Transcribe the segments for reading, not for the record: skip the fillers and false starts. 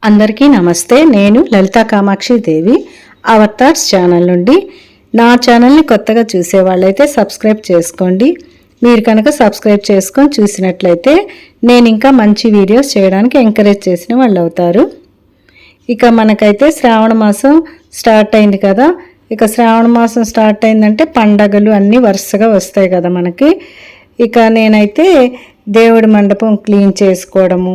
అందరికీ నమస్తే. నేను లలితా కామాక్షి దేవి అవర్ థాట్స్ ఛానల్ నుండి. నా ఛానల్ని కొత్తగా చూసే వాళ్ళైతే సబ్స్క్రైబ్ చేసుకోండి. మీరు కనుక సబ్స్క్రైబ్ చేసుకొని చూసినట్లయితే నేను ఇంకా మంచి వీడియోస్ చేయడానికి ఎంకరేజ్ చేసిన వాళ్ళు అవుతారు. ఇక మనకైతే శ్రావణ మాసం స్టార్ట్ అయింది కదా. ఇక శ్రావణ మాసం స్టార్ట్ అయిందంటే పండగలు అన్నీ వరుసగా వస్తాయి కదా మనకి. ఇక నేనైతే దేవుడి మండపం క్లీన్ చేసుకోవడము,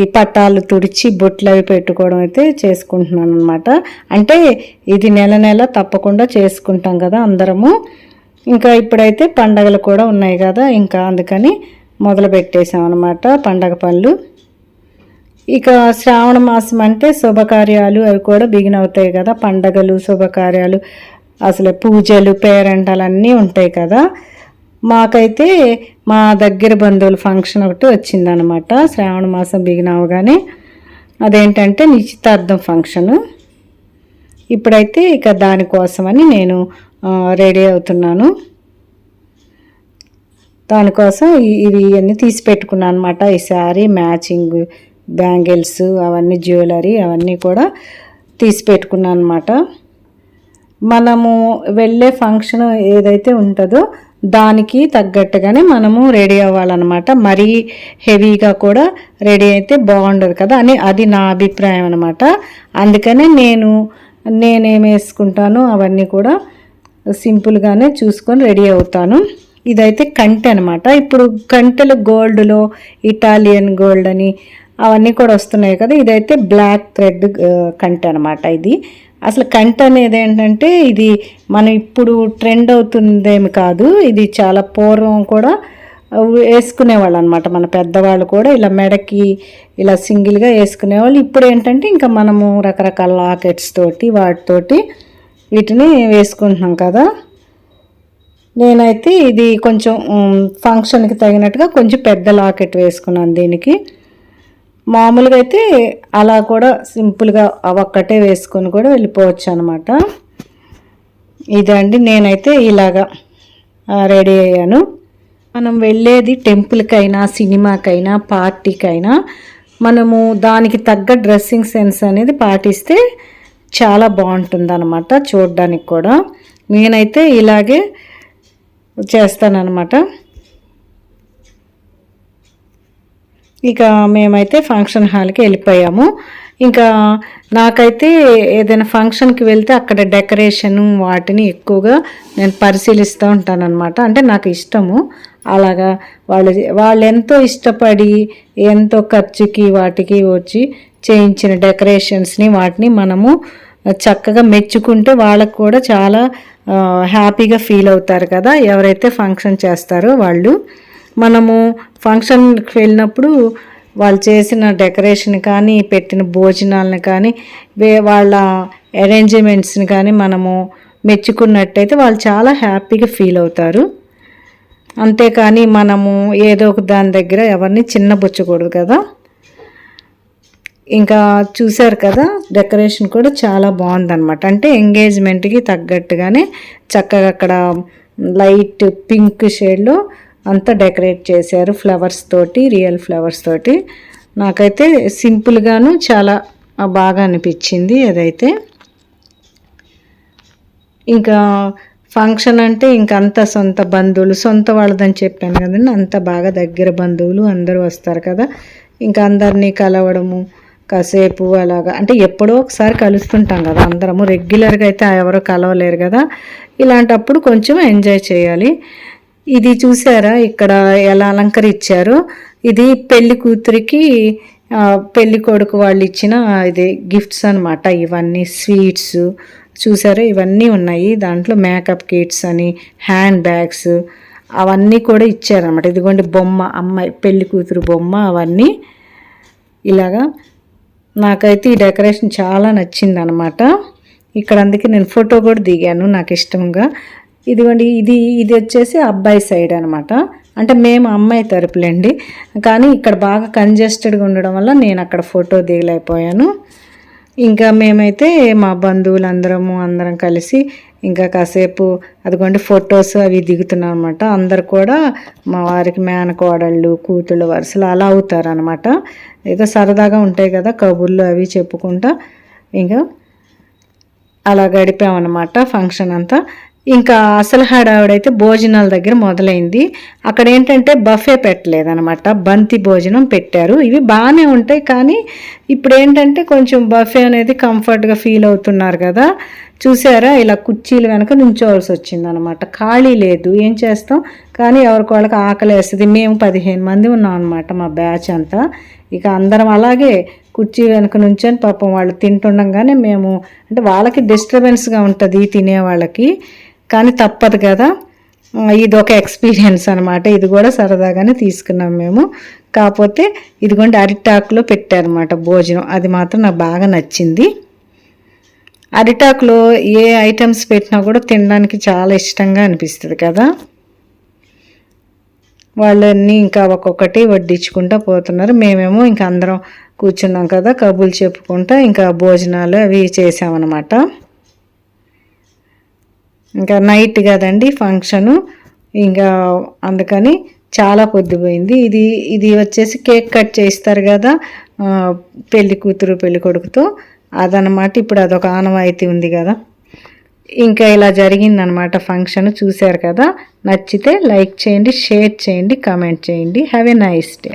ఈ పటాలు తుడిచి బొట్లు అవి పెట్టుకోవడం అయితే చేసుకుంటున్నాను అనమాట. అంటే ఇది నెల నెల తప్పకుండా చేసుకుంటాం కదా అందరము. ఇంకా ఇప్పుడైతే పండగలు కూడా ఉన్నాయి కదా, ఇంకా అందుకని మొదలు పెట్టేసాం అనమాట పండగ పనులు. ఇక శ్రావణ మాసం అంటే శుభకార్యాలు అవి కూడా బిగిన్ అవుతాయి కదా. పండగలు, శుభకార్యాలు, అసలు పూజలు, పేరంటాలు అన్నీ ఉంటాయి కదా. మాకైతే మా దగ్గర బంధువుల ఫంక్షన్ ఒకటి వచ్చిందనమాట శ్రావణ మాసం బిగిన్ అవగానే. అదేంటంటే నిశ్చితార్థం ఫంక్షను. ఇప్పుడైతే ఇక దానికోసమని నేను రెడీ అవుతున్నాను. దానికోసం ఇవన్నీ తీసి పెట్టుకున్నాను అనమాట. ఈ శారీ, మ్యాచింగ్ బ్యాంగిల్స్, అవన్నీ జ్యువెలరీ అవన్నీ కూడా తీసి పెట్టుకున్నాను అనమాట. మనము వెళ్ళే ఫంక్షన్ ఏదైతే ఉంటుందో దానికి తగ్గట్టుగానే మనము రెడీ అవ్వాలన్నమాట. మరీ హెవీగా కూడా రెడీ అయితే బాగుండదు కదా అని అది నా అభిప్రాయం అనమాట. అందుకనే నేనేం వేసుకుంటానో అవన్నీ కూడా సింపుల్గానే చూసుకొని రెడీ అవుతాను. ఇదైతే కంటె అనమాట. ఇప్పుడు కంటెలు గోల్డ్లో ఇటాలియన్ గోల్డ్ అని అవన్నీ కూడా వస్తున్నాయి కదా. ఇదైతే బ్లాక్ థ్రెడ్ కంటె అనమాట. ఇది అసలు కంటె అనేది ఏంటంటే ఇది మనం ఇప్పుడు ట్రెండ్ అవుతుందేమి కాదు. ఇది చాలా పూర్వం కూడా వేసుకునేవాళ్ళు అనమాట. మన పెద్దవాళ్ళు కూడా ఇలా మెడకి ఇలా సింగిల్గా వేసుకునేవాళ్ళు. ఇప్పుడు ఏంటంటే ఇంకా మనము రకరకాల లాకెట్స్ తోటి వాటితోటి వీటిని వేసుకుంటున్నాం కదా. నేనైతే ఇది కొంచెం ఫంక్షన్కి తగినట్టుగా కొంచెం పెద్ద లాకెట్ వేసుకున్నాను దీనికి. మామూలుగా అయితే అలా కూడా సింపుల్గా ఒక్కటే వేసుకొని కూడా వెళ్ళిపోవచ్చు అనమాట. ఇదండి, నేనైతే ఇలాగా రెడీ అయ్యాను. మనం వెళ్ళేది టెంపుల్కైనా, సినిమాకైనా, పార్టీకైనా మనము దానికి తగ్గ డ్రెస్సింగ్ సెన్స్ అనేది పాటిస్తే చాలా బాగుంటుంది అనమాట చూడడానికి కూడా. నేనైతే ఇలాగే చేస్తానన్నమాట. ఇక మేమైతే ఫంక్షన్ హాల్కి వెళ్ళిపోయాము. ఇంకా నాకైతే ఏదైనా ఫంక్షన్కి వెళ్తే అక్కడ డెకరేషను వాటిని ఎక్కువగా నేను పరిశీలిస్తూ ఉంటానన్నమాట. అంటే నాకు ఇష్టము అలాగా. వాళ్ళు ఎంతో ఇష్టపడి ఎంతో ఖర్చుకి వాటికి వచ్చి చేయించిన డెకరేషన్స్ని వాటిని మనము చక్కగా మెచ్చుకుంటే వాళ్ళకు కూడా చాలా హ్యాపీగా ఫీల్ అవుతారు కదా ఎవరైతే ఫంక్షన్ చేస్తారో వాళ్ళు. మనము ఫంక్షన్కి వెళ్ళినప్పుడు వాళ్ళు చేసిన డెకరేషన్ కానీ, పెట్టిన భోజనాలను కానీ, వాళ్ళ అరేంజ్మెంట్స్ని కానీ మనము మెచ్చుకున్నట్టయితే వాళ్ళు చాలా హ్యాపీగా ఫీల్ అవుతారు. అంతేకాని మనము ఏదో ఒక దాని దగ్గర ఎవరిని చిన్నబుచ్చకూడదు కదా. ఇంకా చూశారు కదా, డెకరేషన్ కూడా చాలా బాగుందన్నమాట. అంటే ఎంగేజ్మెంట్కి తగ్గట్టుగానే చక్కగా అక్కడ లైట్ పింక్ షేడ్లో అంతా డెకరేట్ చేశారు ఫ్లవర్స్ తోటి, రియల్ ఫ్లవర్స్ తోటి. నాకైతే సింపుల్గాను చాలా బాగా అనిపించింది అదైతే. ఇంకా ఫంక్షన్ అంటే ఇంకంతా సొంత బంధువులు, సొంత వాళ్ళదని చెప్పాను కదండి, అంత బాగా దగ్గర బంధువులు అందరూ వస్తారు కదా. ఇంకా అందరినీ కలవడము కాసేపు అలాగా, అంటే ఎప్పుడో ఒకసారి కలుస్తుంటాం కదా అందరము. రెగ్యులర్గా అయితే ఎవరో కలవలేరు కదా. ఇలాంటప్పుడు కొంచెం ఎంజాయ్ చేయాలి. ఇది చూసారా ఇక్కడ ఎలా అలంకరించారో. ఇది పెళ్లి కూతురికి పెళ్లి కొడుకు వాళ్ళు ఇచ్చిన ఇది గిఫ్ట్స్ అనమాట. ఇవన్నీ స్వీట్స్ చూసారా, ఇవన్నీ ఉన్నాయి దాంట్లో. మేకప్ కిట్స్ అని, హ్యాండ్ బ్యాగ్స్ అవన్నీ కూడా ఇచ్చారనమాట. ఇదిగోండి బొమ్మ, అమ్మాయి పెళ్లి కూతురు బొమ్మ, అవన్నీ ఇలాగా. నాకైతే ఈ డెకరేషన్ చాలా నచ్చింది అనమాట. ఇక్కడ అందుకే నేను ఫోటో కూడా దిగాను నాకు ఇష్టంగా. ఇదిగోండి ఇది వచ్చేసి అబ్బాయి సైడ్ అనమాట. అంటే మేము అమ్మాయి తరపులేండి, కానీ ఇక్కడ బాగా కంజెస్టెడ్గా ఉండడం వల్ల నేను అక్కడ ఫోటో దిగలేకపోయాను. ఇంకా మేమైతే మా బంధువులందరం కలిసి ఇంకా కాసేపు అదిగోండి ఫొటోస్ అవి దిగుతున్నాం అనమాట. అందరు కూడా మా వారికి మేనకోడళ్ళు కూతుళ్ళు వరుసలు అలా అవుతారు అనమాట. ఏదో సరదాగా ఉంటాయి కదా కబుర్లు అవి చెప్పుకుంటా ఇంకా అలా గడిపామన్నమాట ఫంక్షన్ అంతా. ఇంకా అసలు హడావిడైతే భోజనాల దగ్గర మొదలైంది. అక్కడ ఏంటంటే బఫే పెట్టలేదనమాట, బంతి భోజనం పెట్టారు. ఇవి బాగానే ఉంటాయి, కానీ ఇప్పుడు ఏంటంటే కొంచెం బఫే అనేది కంఫర్ట్గా ఫీల్ అవుతున్నారు కదా. చూసారా, ఇలా కుర్చీలు వెనక నుంచోవలసి వచ్చిందనమాట. ఖాళీ లేదు, ఏం చేస్తాం. కానీ ఎవరికి వాళ్ళకి ఆకలి వేస్తుంది. మేము 15 మంది ఉన్నాం అనమాట, మా బ్యాచ్ అంతా. ఇక అందరం అలాగే కుర్చీ వెనక నుంచొని పాపం వాళ్ళు తింటుండగానే మేము, అంటే వాళ్ళకి డిస్టర్బెన్స్గా ఉంటుంది తినే వాళ్ళకి, కానీ తప్పదు కదా. ఇది ఒక ఎక్స్పీరియన్స్ అనమాట. ఇది కూడా సరదాగానే తీసుకున్నాం మేము. కాకపోతే ఇదిగోండి అరిటాకులో పెట్టారనమాట భోజనం. అది మాత్రం నాకు బాగా నచ్చింది. అరిటాకులో ఏ ఐటమ్స్ పెట్టినా కూడా తినడానికి చాలా ఇష్టంగా అనిపిస్తుంది కదా. వాళ్ళన్నీ ఇంకా ఒక్కొక్కటి వడ్డించుకుంటూ పోతున్నారు. మేమేమో ఇంకా అందరం కూర్చున్నాం కదా, కబుర్లు చెప్పుకుంటా ఇంకా భోజనాలు అవి చేసామన్నమాట. ఇంకా నైట్ కదండి ఫంక్షను, ఇంకా అందుకని చాలా పొద్దుపోయింది. ఇది వచ్చేసి కేక్ కట్ చేస్తారు కదా పెళ్లి కూతురు పెళ్లి కొడుకుతో, అదనమాట. ఇప్పుడు అదొక ఆనవాయితీ ఉంది కదా. ఇంకా ఇలా జరిగిందనమాట ఫంక్షన్. చూశారు కదా. నచ్చితే లైక్ చేయండి, షేర్ చేయండి, కామెంట్ చేయండి. Have a nice day.